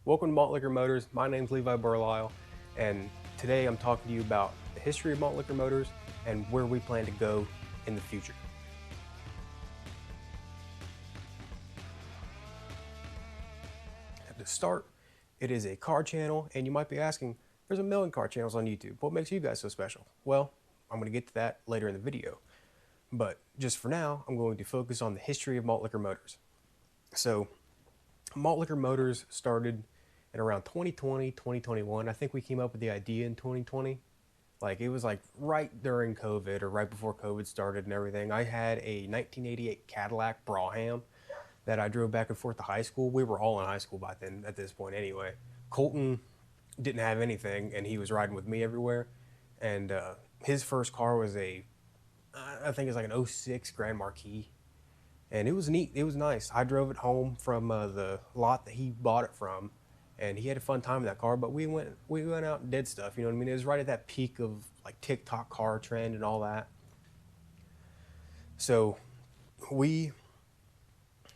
Welcome to Malt Liquor Motors. My name's Levi and today I'm talking to you about the history of Malt Liquor Motors and where we plan to go in the future. To start, it is a car channel, and you might be asking, there's a million car channels on YouTube. What makes you guys so special? Well, I'm going to get to that later in the video. But just for now, I'm going to focus on the history of Malt Liquor Motors. So, Malt Liquor Motors started in around 2020, 2021. I think we came up with the idea in 2020. Like, it was like right during COVID or right before COVID started and everything. I had a 1988 Cadillac Brougham that I drove back and forth to high school. We were all in high school by then, at this point anyway. Colton didn't have anything, and he was riding with me everywhere. And his first car was I think it's like an '06 Grand Marquis. And it was neat. It was nice. I drove it home from the lot that he bought it from, and he had a fun time in that car. But we went out and did stuff. You know what I mean? It was right at that peak of like TikTok car trend and all that. So we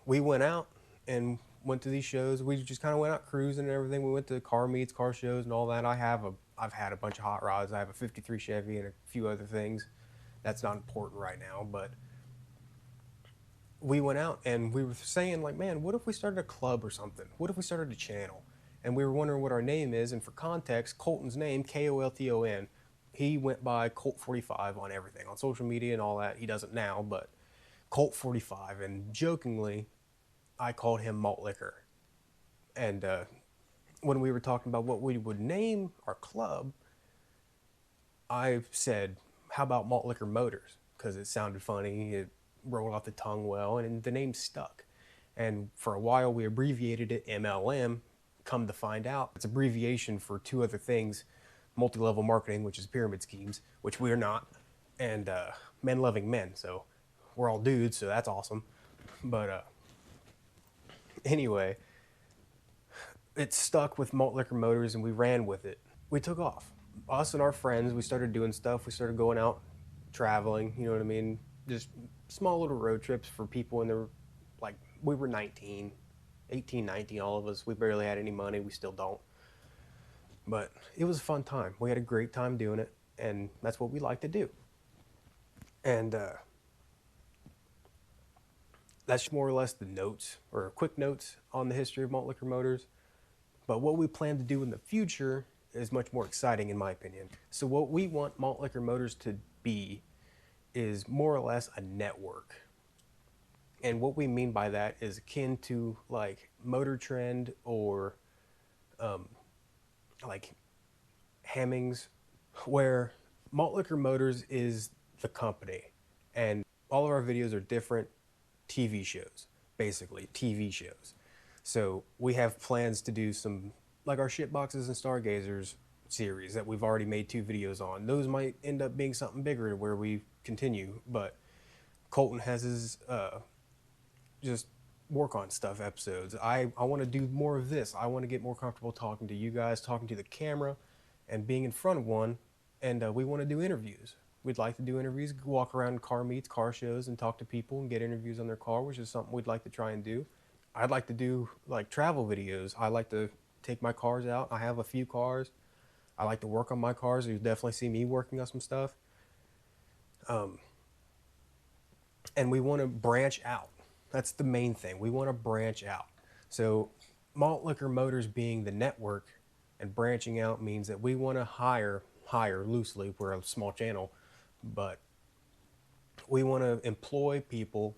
went out and went to these shows. We just kind of went out cruising and everything. We went to car meets, car shows, and all that. I've had a bunch of hot rods. I have a '53 Chevy and a few other things. That's not important right now, but we went out and we were saying like, man, what if we started a club or something? What if we started a channel? And we were wondering what our name is. And for context, Colton's name, Kolton, he went by Colt 45 on everything, on social media and all that. He doesn't now, but Colt 45. And jokingly, I called him Malt Liquor. And when we were talking about what we would name our club, I said, how about Malt Liquor Motors? Because it sounded funny, it rolled off the tongue well, and the name stuck. And for a while, we abbreviated it MLM. Come to find out, it's abbreviation for two other things: multi-level marketing, which is pyramid schemes, which we're not, and men loving men. So we're all dudes, so that's awesome. But anyway, it stuck with Malt Liquor Motors, and we ran with it. We took off. Us and our friends, we started doing stuff. We started going out traveling, you know what I mean? Just small little road trips for people in their, like, we were 19, 18, 19, all of us. We barely had any money. We still don't. But it was a fun time. We had a great time doing it, and that's what we like to do. And that's more or less the notes, or quick notes on the history of Malt Liquor Motors. But what we plan to do in the future is much more exciting, in my opinion. So what we want Malt Liquor Motors to be is more or less a network. And what we mean by that is akin to like Motor Trend or like Hemmings, where Malt Liquor Motors is the company. And all of our videos are different TV shows, basically TV shows. So we have plans to do some, like our Shitboxes and Stargazers series that we've already made 2 videos on. Those might end up being something bigger to where we continue, but Colton has his just work on stuff episodes. I want to do more of this. I want to get more comfortable talking to you guys, talking to the camera, and being in front of one. And we want to do interviews. We'd like to do interviews, walk around car meets, car shows, and talk to people and get interviews on their car, which is something we'd like to try and do. I'd like to do like travel videos. I like to take my cars out. I have a few cars. I like to work on my cars. You'll definitely see me working on some stuff. And we want to branch out. That's the main thing. We want to branch out. So Malt Liquor Motors being the network and branching out means that we want to hire loosely. We're a small channel, but we want to employ people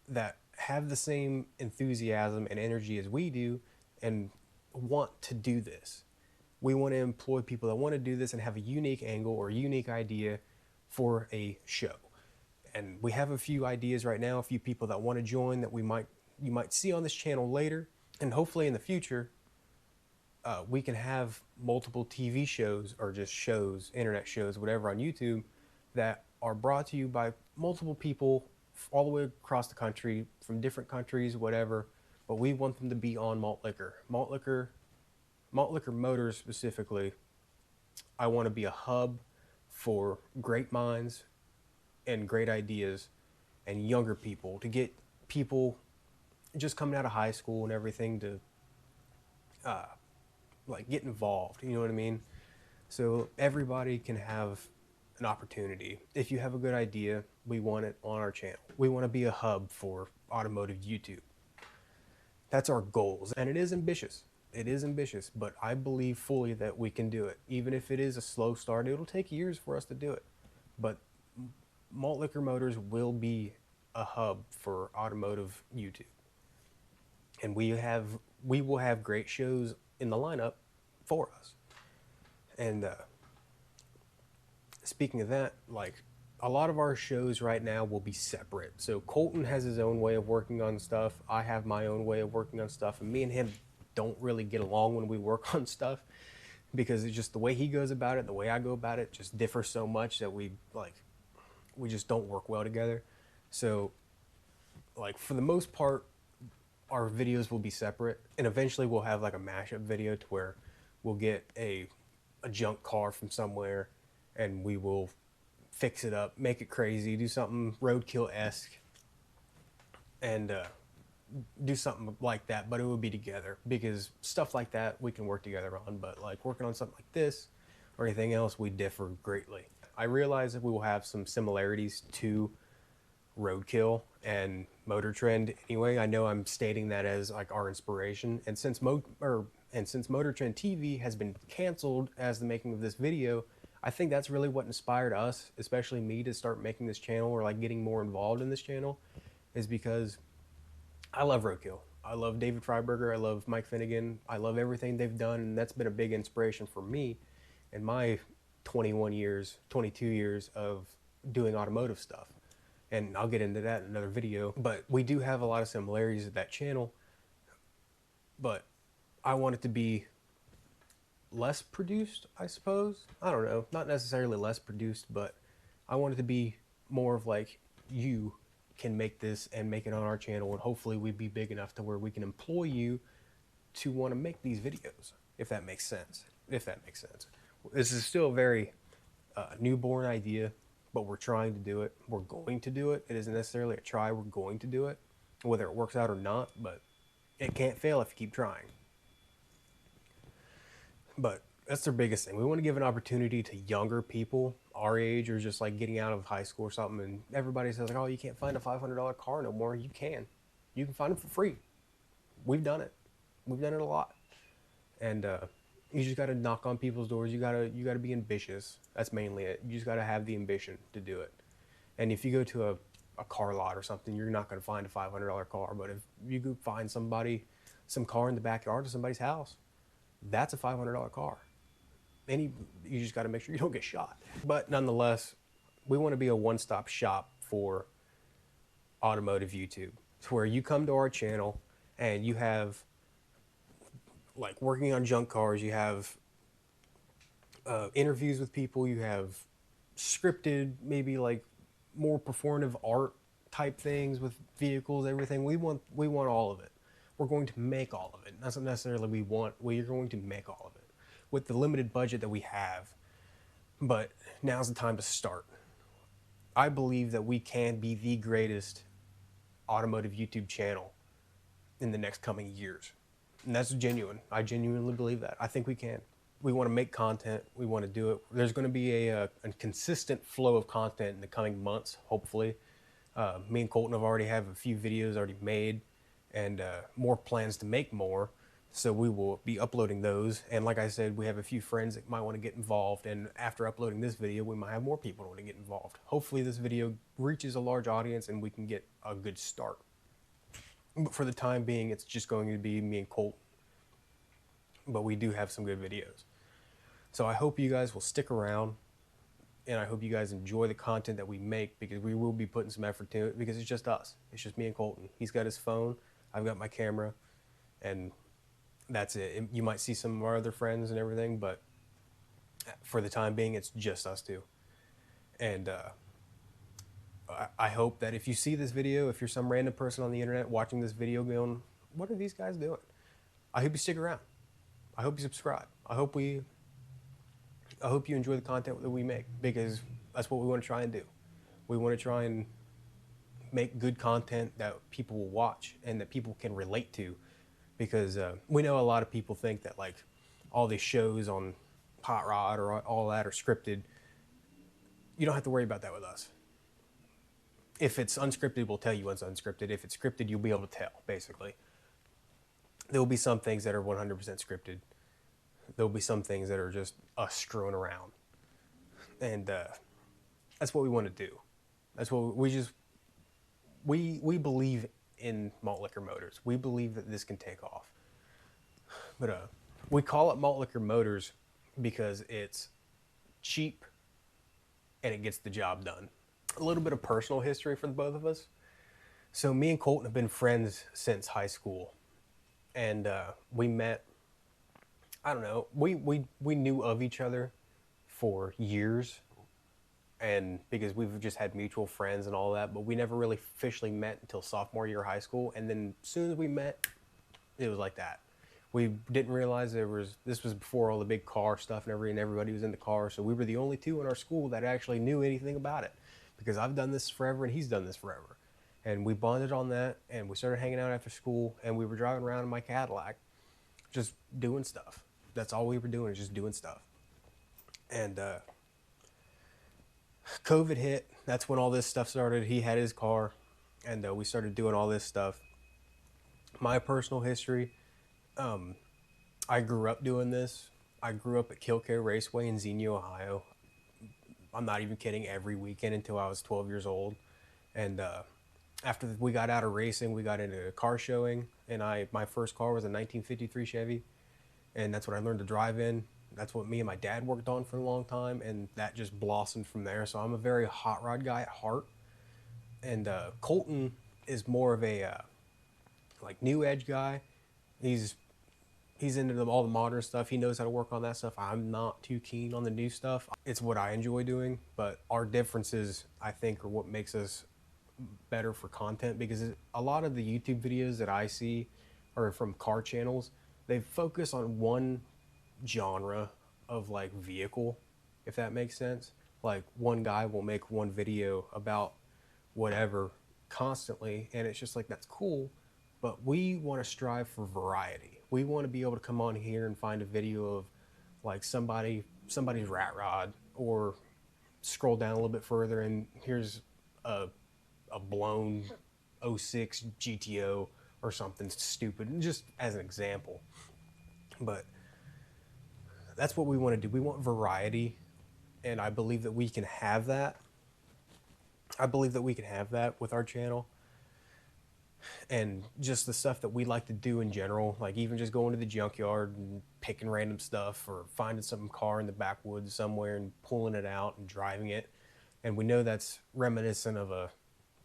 that have the same enthusiasm and energy as we do and want to do this. We want to employ people that want to do this and have a unique angle or unique idea for a show. And we have a few ideas right now, a few people that want to join that you might see on this channel later. And hopefully in the future, we can have multiple TV shows or just shows, internet shows, whatever on YouTube that are brought to you by multiple people all the way across the country, from different countries, whatever. But we want them to be on Malt Liquor. Malt Liquor Motors specifically, I want to be a hub for great minds and great ideas and younger people, to get people just coming out of high school and everything to like get involved. You know what I mean? So everybody can have an opportunity. If you have a good idea, we want it on our channel. We want to be a hub for automotive YouTube. That's our goals, and it is ambitious. It is ambitious, but I believe fully that we can do it. Even if it is a slow start, it'll take years for us to do it. But Malt Liquor Motors will be a hub for automotive YouTube, and we will have great shows in the lineup for us. And speaking of that, like a lot of our shows right now will be separate. So Colton has his own way of working on stuff. I have my own way of working on stuff, and me and him don't really get along when we work on stuff because it's just the way he goes about it, the way I go about it just differs so much that we just don't work well together. So like for the most part, our videos will be separate, and eventually we'll have like a mashup video to where we'll get a junk car from somewhere and we will fix it up, make it crazy, do something roadkill-esque, and do something like that, but it would be together, because stuff like that we can work together on, but like working on something like this or anything else, we differ greatly. I realize that we will have some similarities to Roadkill and Motor Trend anyway. I know I'm stating that as like our inspiration, and since Motor Trend TV has been canceled as the making of this video, I think that's really what inspired us, especially me, to start making this channel or like getting more involved in this channel, is because I love Roadkill. I love David Freiberger. I love Mike Finnegan. I love everything they've done, and that's been a big inspiration for me in my 21 years, 22 years of doing automotive stuff. And I'll get into that in another video. But we do have a lot of similarities with that channel. But I want it to be less produced, I suppose. I don't know. Not necessarily less produced, but I want it to be more of like, you can make this and make it on our channel, and hopefully we'd be big enough to where we can employ you to want to make these videos, if that makes sense. If that makes sense. This is still a very newborn idea, but we're trying to do it. We're going to do it. It isn't necessarily a try. We're going to do it, whether it works out or not, but it can't fail if you keep trying. But that's their biggest thing. We want to give an opportunity to younger people our age, or just like getting out of high school or something, and everybody says like, oh, you can't find a $500 car no more. You can find them for free. We've done it a lot. And you just got to knock on people's doors. You got to be ambitious. That's mainly it. You just got to have the ambition to do it. And if you go to a car lot or something, you're not going to find a $500 car, but if you go find some car in the backyard of somebody's house, that's a $500 car. You just got to make sure you don't get shot. But nonetheless, we want to be a one-stop shop for automotive YouTube. It's where you come to our channel and you have like working on junk cars, you have interviews with people, you have scripted, maybe like more performative art type things with vehicles, everything. We want all of it. We're going to make all of it. Not necessarily we're going to make all of it with the limited budget that we have. But now's the time to start. I believe that we can be the greatest automotive YouTube channel in the next coming years. And that's genuine. I genuinely believe that. I think we can. We want to make content. We want to do it. There's going to be a consistent flow of content in the coming months, hopefully. Me and Colton have a few videos already made, and more plans to make more. So we will be uploading those. And like I said, we have a few friends that might want to get involved. And after uploading this video, we might have more people who want to get involved. Hopefully this video reaches a large audience and we can get a good start. But for the time being, it's just going to be me and Colt. But we do have some good videos. So I hope you guys will stick around. And I hope you guys enjoy the content that we make, because we will be putting some effort to it, because it's just us. It's just me and Colton. He's got his phone. I've got my camera. And that's it. You might see some of our other friends and everything, but for the time being, it's just us two. And I hope that if you see this video, if you're some random person on the internet watching this video going, what are these guys doing? I hope you stick around. I hope you subscribe. I hope you enjoy the content that we make, because that's what we want to try and do. We want to try and make good content that people will watch and that people can relate to. because we know a lot of people think that like all these shows on Hot Rod or all that are scripted. You don't have to worry about that with us. If it's unscripted, we'll tell you it's unscripted. If it's scripted, you'll be able to tell, basically. There will be some things that are 100% scripted. There'll be some things that are just us screwing around. And that's what we want to do. That's what we believe in Malt Liquor Motors. We believe that this can take off. But we call it Malt Liquor Motors because it's cheap and it gets the job done. A little bit of personal history for the both of us. So me and Colton have been friends since high school, and we met. I don't know. We knew of each other for years, and because we've just had mutual friends and all that, but we never really officially met until sophomore year of high school. And then as soon as we met, it was like that. We didn't realize this was before all the big car stuff and everybody was into cars. So we were the only two in our school that actually knew anything about it, because I've done this forever and he's done this forever. And we bonded on that, and we started hanging out after school, and we were driving around in my Cadillac just doing stuff. That's all we were doing, is just doing stuff. And COVID hit. That's when all this stuff started. He had his car, and we started doing all this stuff. My personal history, I grew up doing this. I grew up at Kilcare Raceway in Xenia, Ohio. I'm not even kidding, every weekend until I was 12 years old. And after we got out of racing, we got into car showing, and my first car was a 1953 Chevy, and that's what I learned to drive in. That's what me and my dad worked on for a long time, and that just blossomed from there. So I'm a very hot rod guy at heart. And Colton is more of a like new edge guy. He's into all the modern stuff. He knows how to work on that stuff. I'm not too keen on the new stuff. It's what I enjoy doing, but our differences, I think, are what makes us better for content, because a lot of the YouTube videos that I see are from car channels. They focus on one genre of like vehicle, if that makes sense. Like one guy will make one video about whatever constantly, and it's just like, that's cool, but we want to strive for variety. We want to be able to come on here and find a video of like somebody's rat rod, or scroll down a little bit further and here's a blown 06 GTO or something stupid, just as an example. But that's what we want to do. We want variety, and I believe that we can have that. I believe that we can have that with our channel. And just the stuff that we like to do in general, like even just going to the junkyard and picking random stuff, or finding some car in the backwoods somewhere and pulling it out and driving it. And we know that's reminiscent of a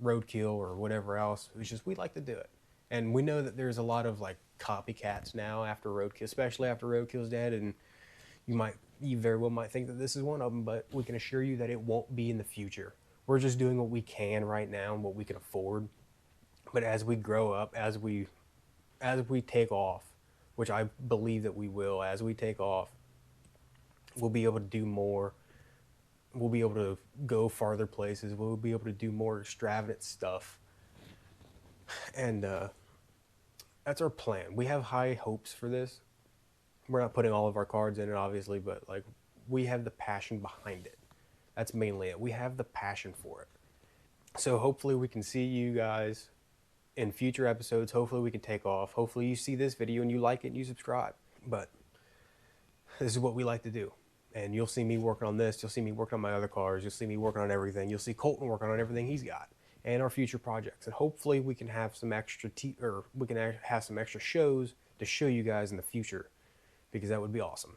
roadkill or whatever else. It's just, we like to do it. And we know that there's a lot of like copycats now after roadkill, especially after roadkill's dead. And you very well might think that this is one of them, but we can assure you that it won't be in the future. We're just doing what we can right now and what we can afford. But as we grow up, as we take off, which I believe that we will, as we take off, we'll be able to do more. We'll be able to go farther places. We'll be able to do more extravagant stuff. And that's our plan. We have high hopes for this. We're not putting all of our cards in it, obviously, but like, we have the passion behind it. That's mainly it. We have the passion for it. So hopefully we can see you guys in future episodes. Hopefully we can take off. Hopefully you see this video and you like it and you subscribe. But this is what we like to do. And you'll see me working on this. You'll see me working on my other cars. You'll see me working on everything. You'll see Colton working on everything he's got, and our future projects. And hopefully we can have some extra have some extra shows to show you guys in the future, because that would be awesome.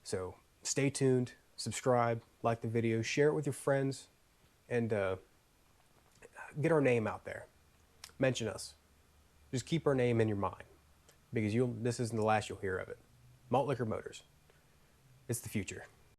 So stay tuned, subscribe, like the video, share it with your friends, and get our name out there. Mention us. Just keep our name in your mind, because this isn't the last you'll hear of it. Malt Liquor Motors. It's the future.